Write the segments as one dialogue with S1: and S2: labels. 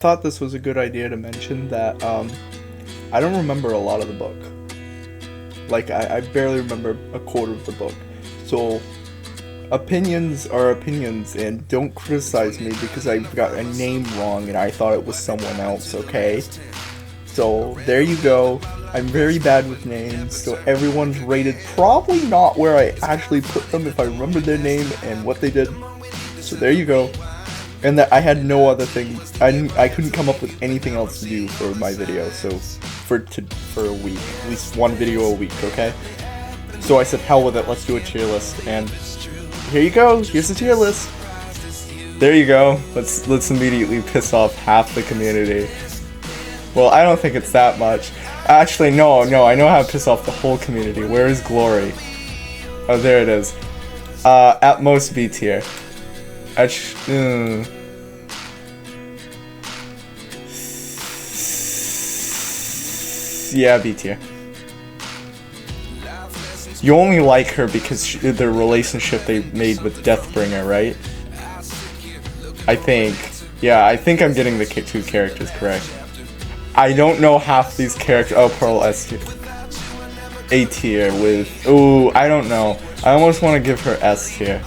S1: thought this was a good idea to mention that I don't remember a lot of the book. Like, I barely remember a quarter of the book. So, opinions are opinions, and don't criticize me because I got a name wrong and I thought it was someone else, okay? So, there you go. I'm very bad with names, so everyone's rated probably not where I actually put them if I remember their name and what they did. So there you go. And that I had no other thing. I couldn't come up with anything else to do for my video. So for a week, at least one video a week, okay? So I said, hell with it. Let's do a tier list. And here you go. Here's the tier list. There you go. Let's immediately piss off half the community. Well, I don't think it's that much. Actually, no. I know how to piss off the whole community. Where is Glory? Oh, there it is. At most B tier. Yeah, B tier. You only like her because the relationship they made with Deathbringer, right? I think. Yeah, I think I'm getting the two characters correct. I don't know half these characters. Oh, Pearl S tier. A tier with. Ooh, I don't know. I almost want to give her S tier.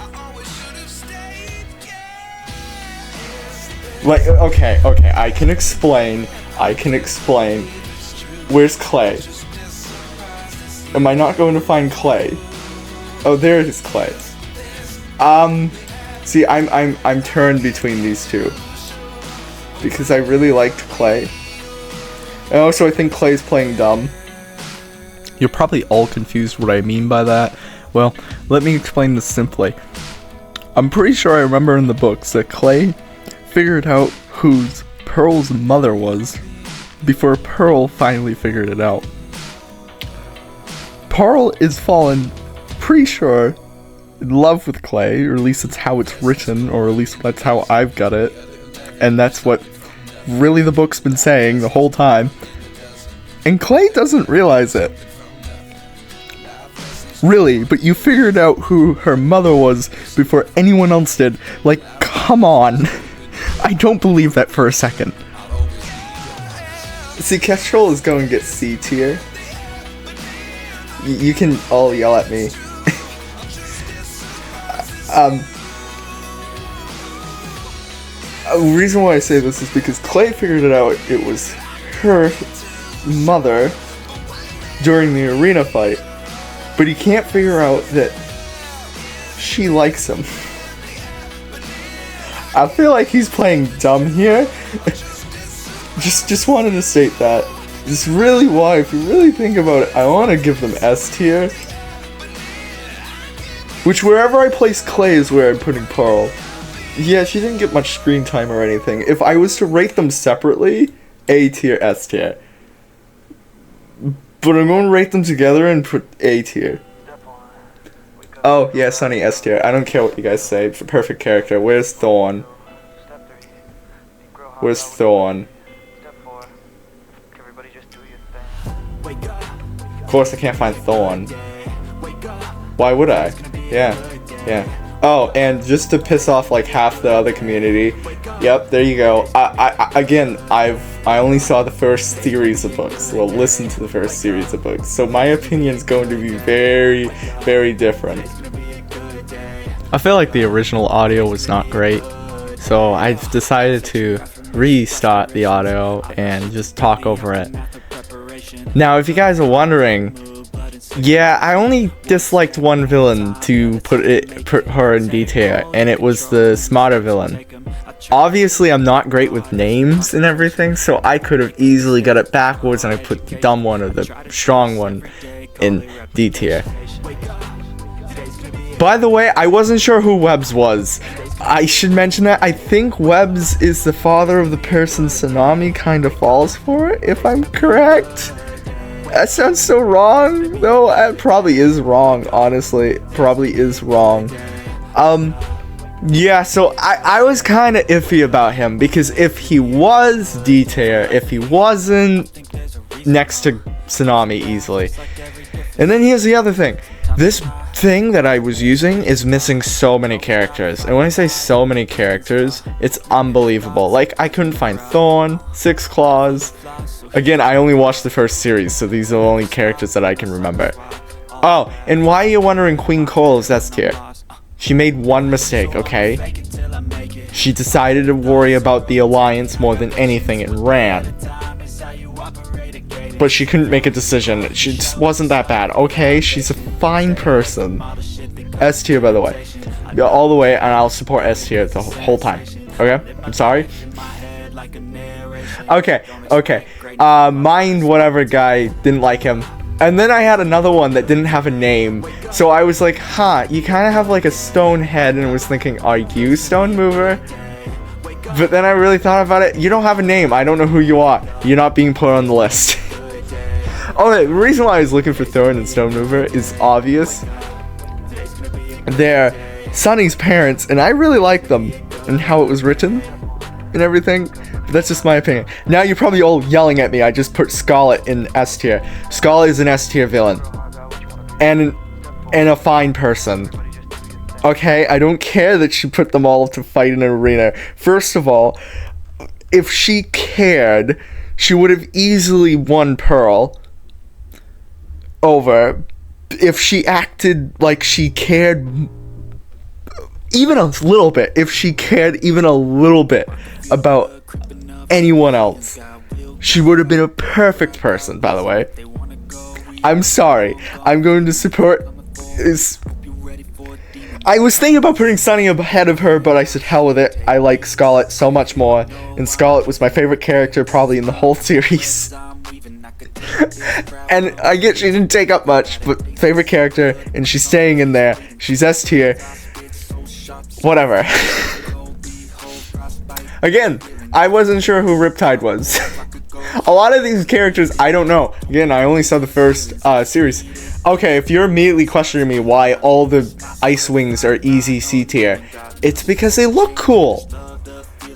S1: Like, okay, I can explain. Where's Clay? Am I not going to find Clay? Oh, there is Clay. See, I'm turned between these two. Because I really liked Clay. And also I think Clay's playing dumb. You're probably all confused what I mean by that. Well, let me explain this simply. I'm pretty sure I remember in the books that Clay figured out who Pearl's mother was before Pearl finally figured it out. Pearl is fallen, pretty sure, in love with Clay, or at least it's how it's written, or at least that's how I've got it, and that's what really the book's been saying the whole time, and Clay doesn't realize it. Really, but you figured out who her mother was before anyone else did. Like, come on. I don't believe that for a second. See, Kestrel is going to get C tier. You can all yell at me. The reason why I say this is because Clay figured it out. It was her mother during the arena fight. But he can't figure out that she likes him. I feel like he's playing dumb here. just wanted to state that. It's really why, if you really think about it, I want to give them S tier. Which, wherever I place Clay is where I'm putting Pearl. Yeah, she didn't get much screen time or anything. If I was to rate them separately, A tier, S tier. But I'm going to rate them together and put A tier. Oh, yeah, Sonny, S tier. I don't care what you guys say. Perfect character. Where's Thorn? Where's Thorn? Of course I can't find Thorn. Why would I? Yeah. Oh, and just to piss off like half the other community. Yep, there you go. I only saw the first series of books. Well, listened to the first series of books. So my opinion's going to be very, very different. I feel like the original audio was not great. So I've decided to restart the audio and just talk over it. Now, if you guys are wondering, yeah, I only disliked one villain to put her in D tier, and it was the smarter villain. Obviously, I'm not great with names and everything, so I could have easily got it backwards and I put the dumb one or the strong one in D tier. By the way, I wasn't sure who Webbs was. I should mention that I think Webbs is the father of the person Tsunami kind of falls for, if I'm correct. That sounds so wrong, though. It probably is wrong, honestly. Probably is wrong. Yeah, so I was kind of iffy about him, because if he was D tier, if he wasn't next to Tsunami easily. And then here's the other thing. This thing that I was using is missing so many characters. And when I say so many characters, it's unbelievable. Like, I couldn't find Thorn, Six Claws. Again, I only watched the first series, so these are the only characters that I can remember. Oh, and why are you wondering Queen Cole is S tier? She made one mistake, okay? She decided to worry about the alliance more than anything and ran. But she couldn't make a decision. She just wasn't that bad, okay? She's a fine person. S tier, by the way. Yeah, all the way, and I'll support S tier the whole time. Okay? I'm sorry. Okay. Mind whatever guy didn't like him. And then I had another one that didn't have a name. So I was like, huh, you kind of have like a stone head, and was thinking, are you Stonemover? But then I really thought about it. You don't have a name. I don't know who you are. You're not being put on the list. Okay, the reason why I was looking for Thorn and Stonemover is obvious. They're Sonny's parents, and I really like them and how it was written and everything. But that's just my opinion. Now you're probably all yelling at me. I just put Scarlett in S tier. Scarlett is an S tier villain. And a fine person. Okay, I don't care that she put them all to fight in an arena. First of all, if she cared, she would have easily won Pearl over. If she acted like she cared even a little bit, if she cared even a little bit about anyone else, she would have been a perfect person, by the way. I'm sorry. I'm going to support I was thinking about putting Sonny ahead of her, but I said hell with it. I like Scarlett so much more, and Scarlett was my favorite character probably in the whole series. And I get she didn't take up much, but favorite character, and she's staying in there. She's S tier. Whatever. Again, I wasn't sure who Riptide was. A lot of these characters, I don't know. Again, I only saw the first series. Okay, if you're immediately questioning me why all the Ice Wings are easy C tier, it's because they look cool.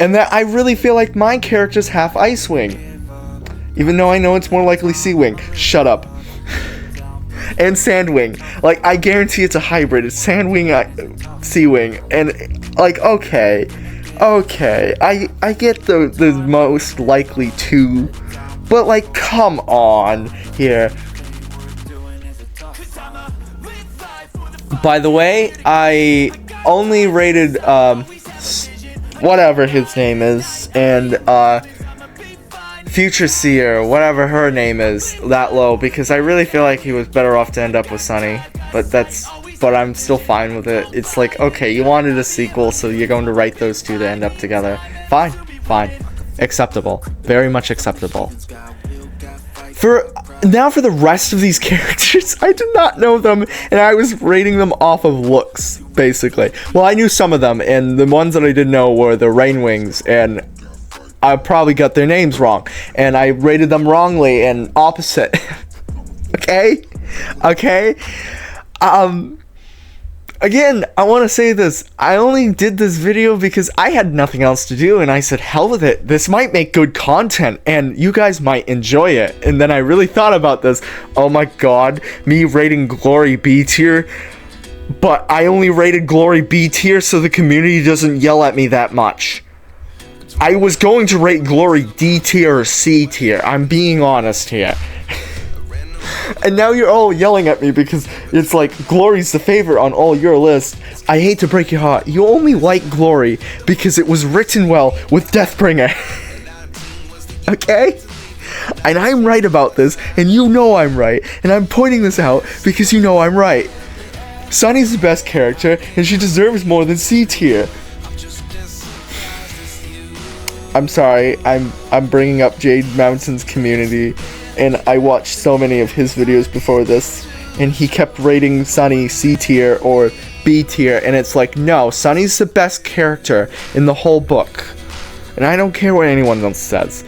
S1: And that I really feel like my character's half Ice Wing. Even though I know it's more likely Sea Wing. Shut up. And Sand Wing. Like, I guarantee it's a hybrid. It's Sand Wing, Sea Wing. And, like, okay. I get the most likely two. But, like, come on here. By the way, I only rated, whatever his name is, and, Future Seer, whatever her name is, that low, because I really feel like he was better off to end up with Sonny, but I'm still fine with it. It's like, okay, you wanted a sequel, so you're going to write those two to end up together. Fine. Acceptable. Very much acceptable. Now for the rest of these characters, I did not know them, and I was rating them off of looks, basically. Well, I knew some of them, and the ones that I didn't know were the Rain Wings, and I probably got their names wrong, and I rated them wrongly and opposite. Okay? Again, I want to say this. I only did this video because I had nothing else to do, and I said, hell with it. This might make good content, and you guys might enjoy it. And then I really thought about this. Oh my god, me rating Glory B tier, but I only rated Glory B tier so the community doesn't yell at me that much. I was going to rate Glory D tier or C tier. I'm being honest here. And now you're all yelling at me because it's like Glory's the favorite on all your lists. I hate to break your heart. You only like Glory because it was written well with Deathbringer. Okay? And I'm right about this, and you know I'm right. And I'm pointing this out because you know I'm right. Sonny's the best character, and she deserves more than C tier. I'm sorry, I'm bringing up Jade Mountain's community, and I watched so many of his videos before this, and he kept rating Sonny C tier or B tier, and it's like, no, Sonny's the best character in the whole book, and I don't care what anyone else says.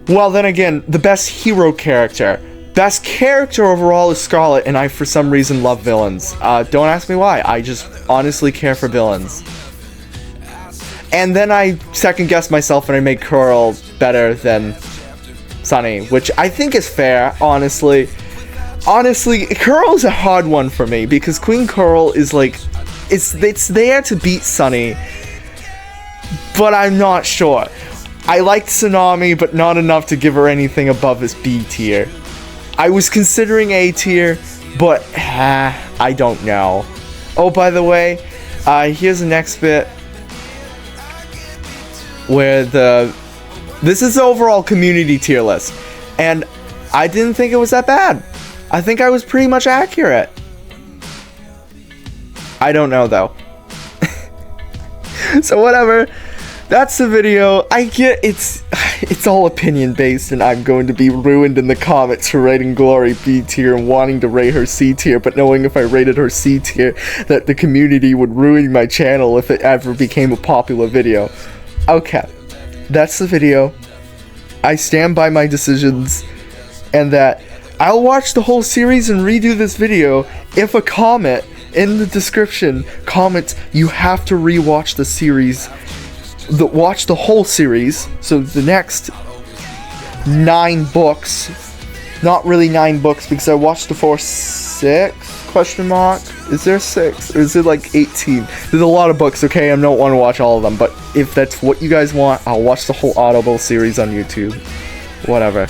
S1: Well, then again, the best hero character. Best character overall is Scarlett, and I for some reason love villains. Don't ask me why, I just honestly care for villains. And then I second-guessed myself and I made Choral better than Sonny, which I think is fair, honestly. honestly, Coral's a hard one for me because Queen Coral is like, it's there to beat Sonny, but I'm not sure. I liked Tsunami, but not enough to give her anything above this B tier. I was considering A tier, but I don't know. Oh, by the way, here's the next bit where this is the overall community tier list, and I didn't think it was that bad. I think I was pretty much accurate. I don't know though. So whatever. That's the video. I get it's all opinion based, and I'm going to be ruined in the comments for rating Glory B tier and wanting to rate her C tier, but knowing if I rated her C tier that the community would ruin my channel if it ever became a popular video. Okay, that's the video. I stand by my decisions, and that I'll watch the whole series and redo this video if a comment in the description comments you have to rewatch the series. Watch the whole series, so the next 9 books, not really 9 books because I watched the first 6, question mark, is there 6, or is it like 18, there's a lot of books, okay, I don't want to watch all of them, but if that's what you guys want, I'll watch the whole Audible series on YouTube, whatever.